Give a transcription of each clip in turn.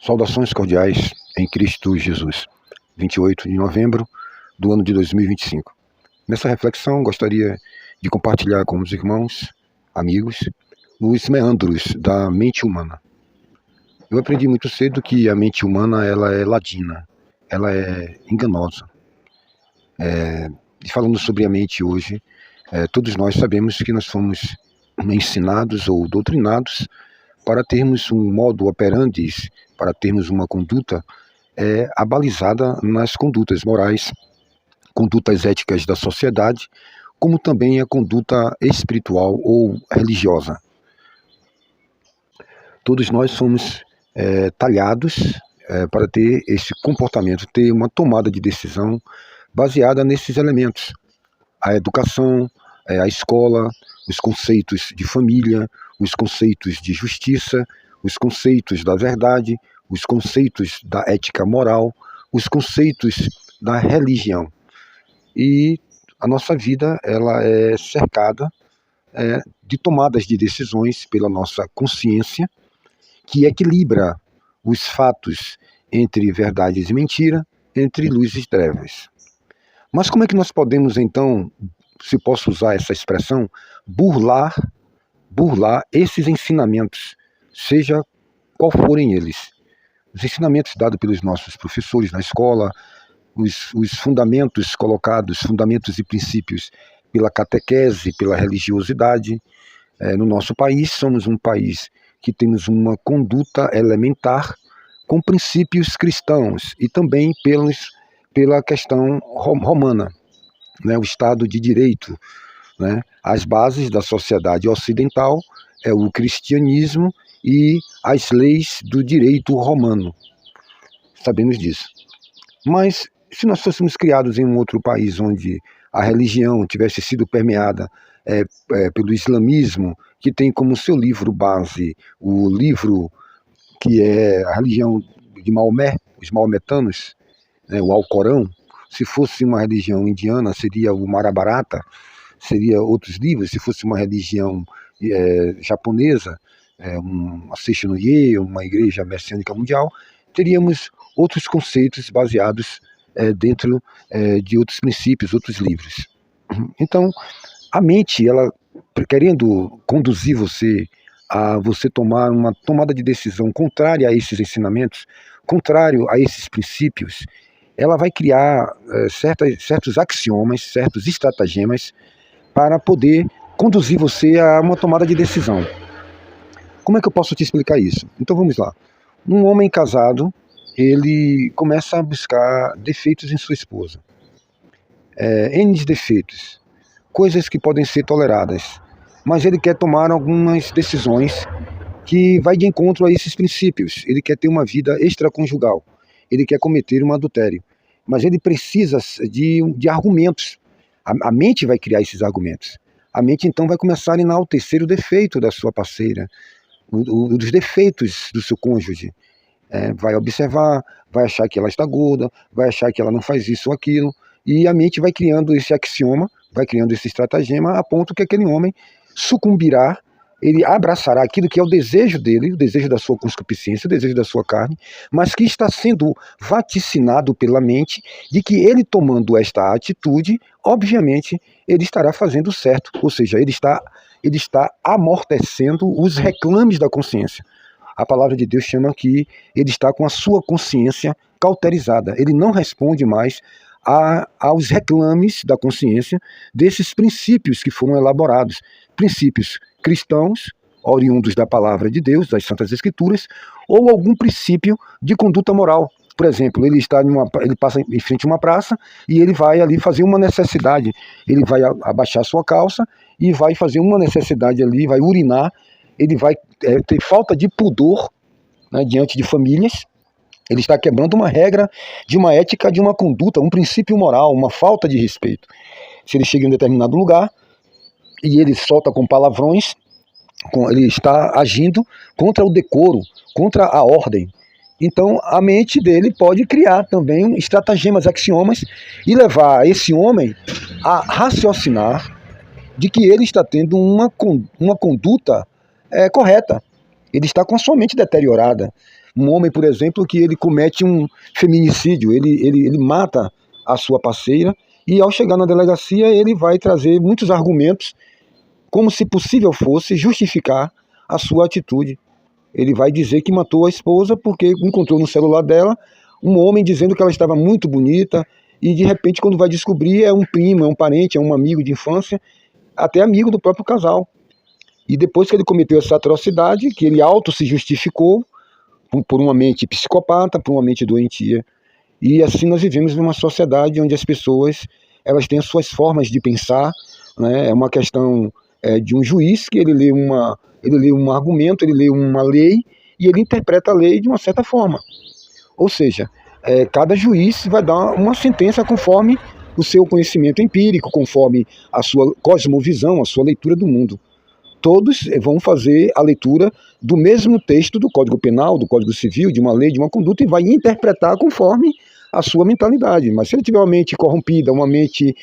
Saudações cordiais em Cristo Jesus, 28 de novembro do ano de 2025. Nessa reflexão, gostaria de compartilhar com os irmãos, amigos, os meandros da mente humana. Eu aprendi muito cedo que a mente humana ela é ladina, ela é enganosa. E falando sobre a mente hoje, todos nós sabemos que nós fomos ensinados ou doutrinados para termos um modo operandi, para termos uma conduta abalizada nas condutas morais, condutas éticas da sociedade, como também a conduta espiritual ou religiosa. Todos nós somos talhados para ter esse comportamento, ter uma tomada de decisão baseada nesses elementos. A educação, a escola, os conceitos de família, os conceitos de justiça, os conceitos da verdade, os conceitos da ética moral, os conceitos da religião. E a nossa vida ela é cercada de tomadas de decisões pela nossa consciência, que equilibra os fatos entre verdades e mentira, entre luz e trevas. Mas como é que nós podemos, então, se posso usar essa expressão, burlar esses ensinamentos, seja qual forem eles? Os ensinamentos dados pelos nossos professores na escola, os fundamentos colocados, fundamentos e princípios pela catequese, pela religiosidade. No nosso país, somos um país que temos uma conduta elementar com princípios cristãos e também pela questão romana, o Estado de Direito. As bases da sociedade ocidental é o cristianismo e as leis do direito romano. Sabemos disso. Mas se nós fôssemos criados em um outro país onde a religião tivesse sido permeada pelo islamismo, que tem como seu livro base o livro que é a religião de Maomé, os maometanos, o Alcorão. Se fosse uma religião indiana, seria o Mahabharata, seria outros livros. Se fosse uma religião japonesa, uma Seishono-ye, uma igreja messiânica mundial, teríamos outros conceitos baseados dentro de outros princípios, outros livros. Então, a mente, ela querendo conduzir você a você tomar uma tomada de decisão contrária a esses ensinamentos, contrário a esses princípios, ela vai criar certos axiomas, certos estratagemas para poder conduzir você a uma tomada de decisão. Como é que eu posso te explicar isso? Então vamos lá. Um homem casado, ele começa a buscar defeitos em sua esposa. N defeitos, coisas que podem ser toleradas, mas ele quer tomar algumas decisões que vai de encontro a esses princípios. Ele quer ter uma vida extraconjugal, ele quer cometer um adultério, mas ele precisa de argumentos. A mente vai criar esses argumentos. A mente então vai começar a enaltecer o defeito da sua parceira, os defeitos do seu cônjuge. Vai observar, vai achar que ela está gorda, vai achar que ela não faz isso ou aquilo, e a mente vai criando esse axioma, vai criando esse estratagema, a ponto que aquele homem sucumbirá, ele abraçará aquilo que é o desejo dele, o desejo da sua concupiscência, o desejo da sua carne, mas que está sendo vaticinado pela mente de que ele tomando esta atitude, obviamente, ele estará fazendo certo, ou seja, ele está amortecendo os reclames da consciência. A palavra de Deus chama que ele está com a sua consciência cauterizada, ele não responde mais aos reclames da consciência desses princípios que foram elaborados, princípios cristãos, oriundos da palavra de Deus, das Santas Escrituras, ou algum princípio de conduta moral. Por exemplo, ele passa em frente a uma praça e ele vai ali fazer uma necessidade, ele vai abaixar sua calça e vai fazer uma necessidade ali, vai urinar, ele vai ter falta de pudor, diante de famílias. Ele está quebrando uma regra de uma ética, de uma conduta, um princípio moral, uma falta de respeito. Se ele chega em um determinado lugar e ele solta com palavrões, ele está agindo contra o decoro, contra a ordem. Então a mente dele pode criar também estratagemas, axiomas e levar esse homem a raciocinar de que ele está tendo uma conduta correta. Ele está com a sua mente deteriorada. Um homem, por exemplo, que ele comete um feminicídio, ele mata a sua parceira, e ao chegar na delegacia ele vai trazer muitos argumentos, como se possível fosse justificar a sua atitude. Ele vai dizer que matou a esposa porque encontrou no celular dela um homem dizendo que ela estava muito bonita, e de repente, quando vai descobrir, é um primo, é um parente, é um amigo de infância, até amigo do próprio casal. E depois que ele cometeu essa atrocidade, que ele auto se justificou por uma mente psicopata, por uma mente doentia. E assim nós vivemos numa sociedade onde as pessoas, elas têm as suas formas de pensar, né? É uma questão de um juiz que ele lê um argumento, ele lê uma lei e ele interpreta a lei de uma certa forma. Ou seja, cada juiz vai dar uma sentença conforme o seu conhecimento empírico, conforme a sua cosmovisão, a sua leitura do mundo. Todos vão fazer a leitura do mesmo texto do Código Penal, do Código Civil, de uma lei, de uma conduta, e vai interpretar conforme a sua mentalidade. Mas se ele tiver uma mente corrompida, uma mente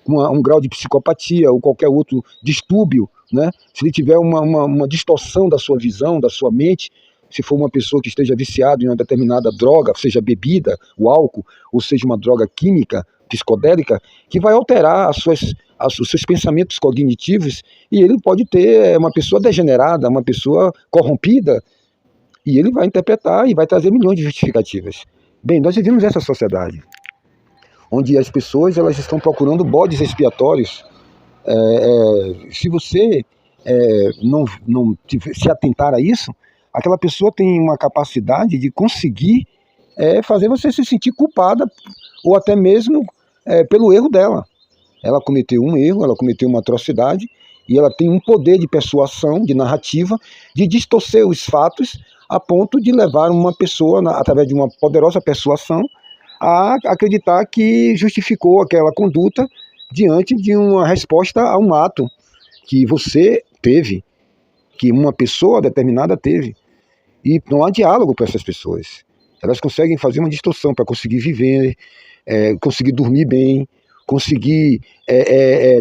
com um grau de psicopatia ou qualquer outro distúrbio, né? Se ele tiver uma distorção da sua visão, da sua mente, se for uma pessoa que esteja viciada em uma determinada droga, seja bebida, o álcool, ou seja uma droga química, psicodélica, que vai alterar os seus pensamentos cognitivos, e ele pode ter uma pessoa degenerada, uma pessoa corrompida, e ele vai interpretar e vai trazer milhões de justificativas. Bem, nós vivemos essa sociedade, onde as pessoas elas estão procurando bodes expiatórios. Se você não se atentar a isso, aquela pessoa tem uma capacidade de conseguir fazer você se sentir culpada, ou até mesmo pelo erro dela. Ela cometeu um erro, ela cometeu uma atrocidade, e ela tem um poder de persuasão, de narrativa, de distorcer os fatos, a ponto de levar uma pessoa, através de uma poderosa persuasão, a acreditar que justificou aquela conduta diante de uma resposta a um ato que você teve, que uma pessoa determinada teve. E não há diálogo para essas pessoas. Elas conseguem fazer uma distorção para conseguir viver, conseguir dormir bem, conseguir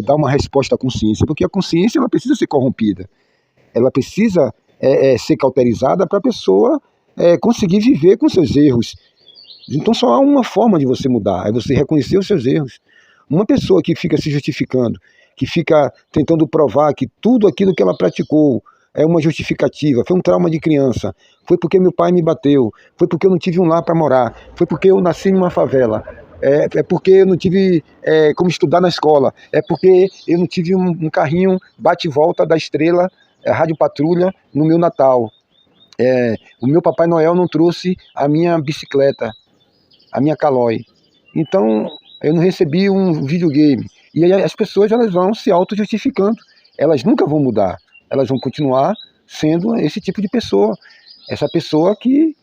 dar uma resposta à consciência, porque a consciência ela precisa ser corrompida, ela precisa ser cauterizada para a pessoa conseguir viver com seus erros. Então só há uma forma de você mudar, é você reconhecer os seus erros. Uma pessoa que fica se justificando, que fica tentando provar que tudo aquilo que ela praticou é uma justificativa, foi um trauma de criança, foi porque meu pai me bateu, foi porque eu não tive um lar para morar, foi porque eu nasci numa favela, é porque eu não tive como estudar na escola, é porque eu não tive um carrinho bate-volta da Estrela, Rádio Patrulha, no meu Natal. O meu Papai Noel não trouxe a minha bicicleta, a minha Caloi. Então, eu não recebi um videogame. E aí as pessoas elas vão se auto-justificando. Elas nunca vão mudar. Elas vão continuar sendo esse tipo de pessoa. Essa pessoa que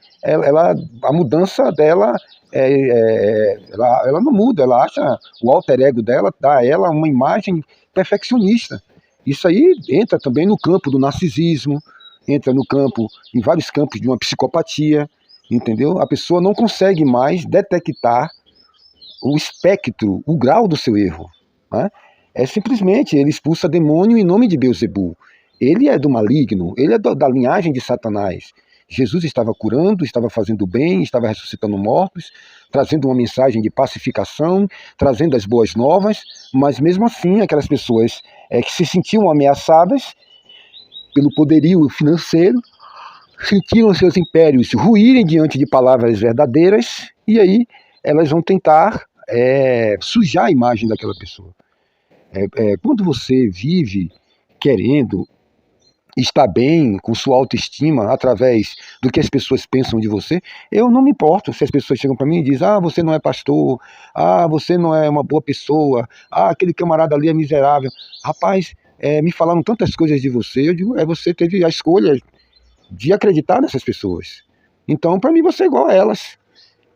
a mudança dela, ela não muda. Ela acha o alter ego dela, dá a ela uma imagem perfeccionista. Isso aí entra também no campo do narcisismo, entra no campo, em vários campos de uma psicopatia, entendeu? A pessoa não consegue mais detectar o espectro, o grau do seu erro, né? Simplesmente, ele expulsa demônio em nome de Beelzebul. Ele é do maligno, ele é da linhagem de Satanás. Jesus estava curando, estava fazendo bem, estava ressuscitando mortos, trazendo uma mensagem de pacificação, trazendo as boas novas, mas mesmo assim aquelas pessoas que se sentiam ameaçadas pelo poderio financeiro, sentiram seus impérios ruírem diante de palavras verdadeiras, e aí elas vão tentar sujar a imagem daquela pessoa. Quando você vive querendo estar bem com sua autoestima através do que as pessoas pensam de você, eu não me importo se as pessoas chegam para mim e dizem: ah, você não é pastor, ah, você não é uma boa pessoa, ah, aquele camarada ali é miserável. Rapaz, me falaram tantas coisas de você, eu digo, você teve a escolha de acreditar nessas pessoas. Então, para mim, você é igual a elas.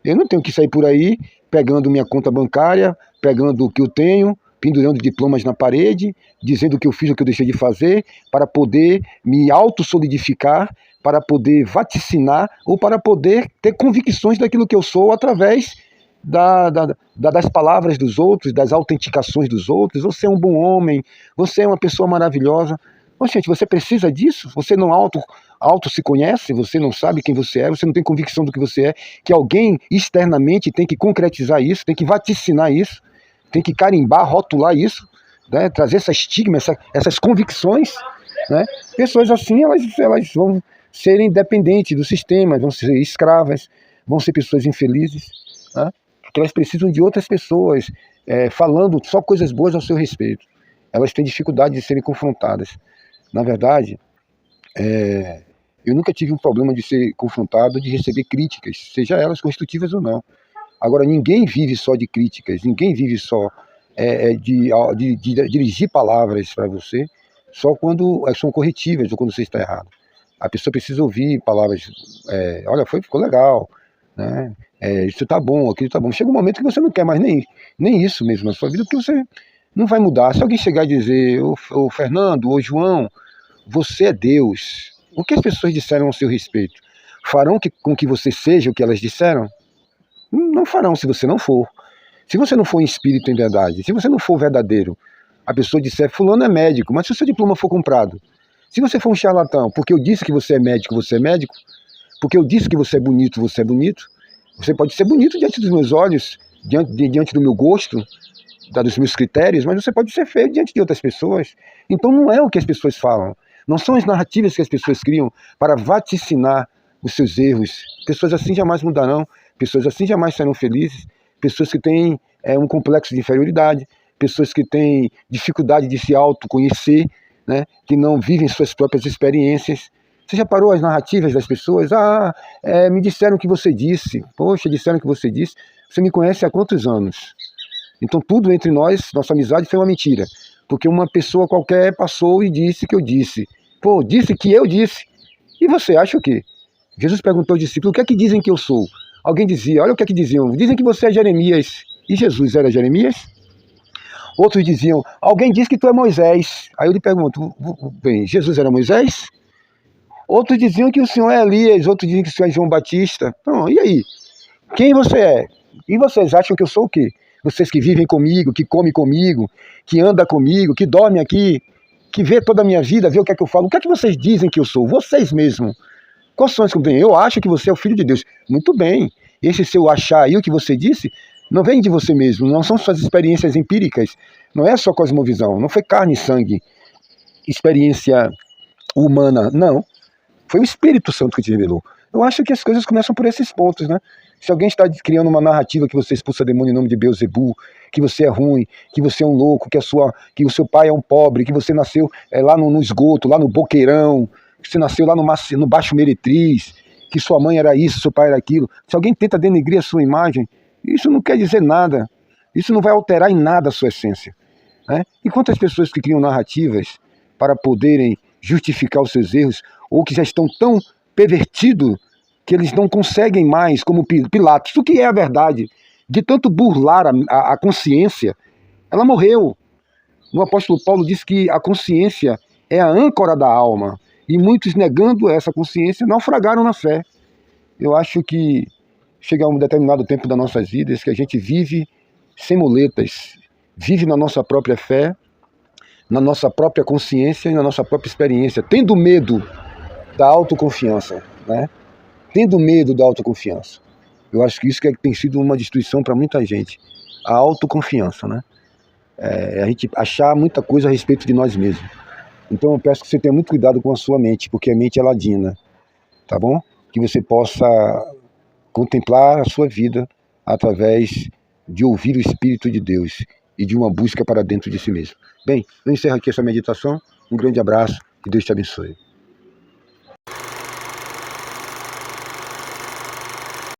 Eu não tenho que sair por aí pegando minha conta bancária, pegando o que eu tenho, pendurando diplomas na parede, dizendo o que eu fiz, o que eu deixei de fazer, para poder me autossolidificar, para poder vaticinar ou para poder ter convicções daquilo que eu sou através das palavras dos outros, das autenticações dos outros. Você é um bom homem, você é uma pessoa maravilhosa. Gente, você precisa disso? Você não auto se conhece? Você não sabe quem você é? Você não tem convicção do que você é? Que alguém externamente tem que concretizar isso, tem que vaticinar isso, tem que carimbar, rotular isso, né? Trazer essa estigma, essas convicções, né? Pessoas assim, elas vão serem dependentes do sistema, vão ser escravas, vão ser pessoas infelizes, né? Porque elas precisam de outras pessoas falando só coisas boas ao seu respeito. Elas têm dificuldade de serem confrontadas. Na verdade, eu nunca tive um problema de ser confrontado, de receber críticas, seja elas construtivas ou não. Agora, ninguém vive só de críticas, ninguém vive só de dirigir palavras para você, só quando são corretivas ou quando você está errado. A pessoa precisa ouvir palavras, olha, ficou legal, né? Isso tá bom, aquilo tá bom. Chega um momento que você não quer mais nem isso mesmo na sua vida, porque você não vai mudar. Se alguém chegar e dizer, ô Fernando, ô João, você é Deus, o que as pessoas disseram ao seu respeito? Farão com que você seja o que elas disseram? Não farão se você não for. Se você não for em espírito em verdade, se você não for verdadeiro, a pessoa disser, fulano é médico, mas se o seu diploma for comprado, se você for um charlatão, porque eu disse que você é médico, porque eu disse que você é bonito, você pode ser bonito diante dos meus olhos, diante do meu gosto, dos meus critérios, mas você pode ser feio diante de outras pessoas. Então não é o que as pessoas falam, não são as narrativas que as pessoas criam para vaticinar os seus erros. Pessoas assim jamais mudarão, pessoas assim jamais serão felizes, pessoas que têm um complexo de inferioridade, pessoas que têm dificuldade de se autoconhecer, né, que não vivem suas próprias experiências. Você já parou as narrativas das pessoas? Me disseram que você disse. Poxa, disseram que você disse. Você me conhece há quantos anos? Então tudo entre nós, nossa amizade foi uma mentira. Porque uma pessoa qualquer passou e disse que eu disse. Disse que eu disse. E você acha o quê? Jesus perguntou aos discípulos, o que é que dizem que eu sou? Alguém dizia, olha o que é que diziam. Dizem que você é Jeremias. E Jesus era Jeremias? Outros diziam, alguém diz que tu é Moisés. Aí eu lhe pergunto, bem, Jesus era Moisés? Outros diziam que o senhor é Elias, outros diziam que o senhor é João Batista. Então, e aí? Quem você é? E vocês acham que eu sou o quê? Vocês que vivem comigo, que comem comigo, que andam comigo, que dormem aqui, que vê toda a minha vida, vê o que é que eu falo. O que é que vocês dizem que eu sou? Vocês mesmos. Quais são as que eu acho que você é o Filho de Deus. Muito bem. Esse seu achar aí, o que você disse, não vem de você mesmo, não são suas experiências empíricas, não é só cosmovisão, não foi carne e sangue, experiência humana, não. Foi o Espírito Santo que te revelou. Eu acho que as coisas começam por esses pontos, né? Se alguém está criando uma narrativa que você expulsa demônio em nome de Beelzebul, que você é ruim, que você é um louco, que o seu pai é um pobre, que você nasceu lá no esgoto, lá no boqueirão, que você nasceu lá no Baixo Meretriz, que sua mãe era isso, seu pai era aquilo. Se alguém tenta denegrir a sua imagem, isso não quer dizer nada. Isso não vai alterar em nada a sua essência, né? E quantas pessoas que criam narrativas para poderem justificar os seus erros, ou que já estão tão pervertidos que eles não conseguem mais, como Pilatos. O que é a verdade? De tanto burlar a consciência, ela morreu. O apóstolo Paulo diz que a consciência é a âncora da alma, e muitos, negando essa consciência, naufragaram na fé. Eu acho que chega a um determinado tempo das nossas vidas que a gente vive sem muletas, vive na nossa própria fé, na nossa própria consciência e na nossa própria experiência, tendo medo da autoconfiança, né? Tendo medo da autoconfiança. Eu acho que isso que tem sido uma destruição para muita gente, a autoconfiança, né? A gente achar muita coisa a respeito de nós mesmos. Então eu peço que você tenha muito cuidado com a sua mente, porque a mente é ladina, tá bom? Que você possa contemplar a sua vida através de ouvir o Espírito de Deus e de uma busca para dentro de si mesmo. Bem, eu encerro aqui essa meditação. Um grande abraço e Deus te abençoe.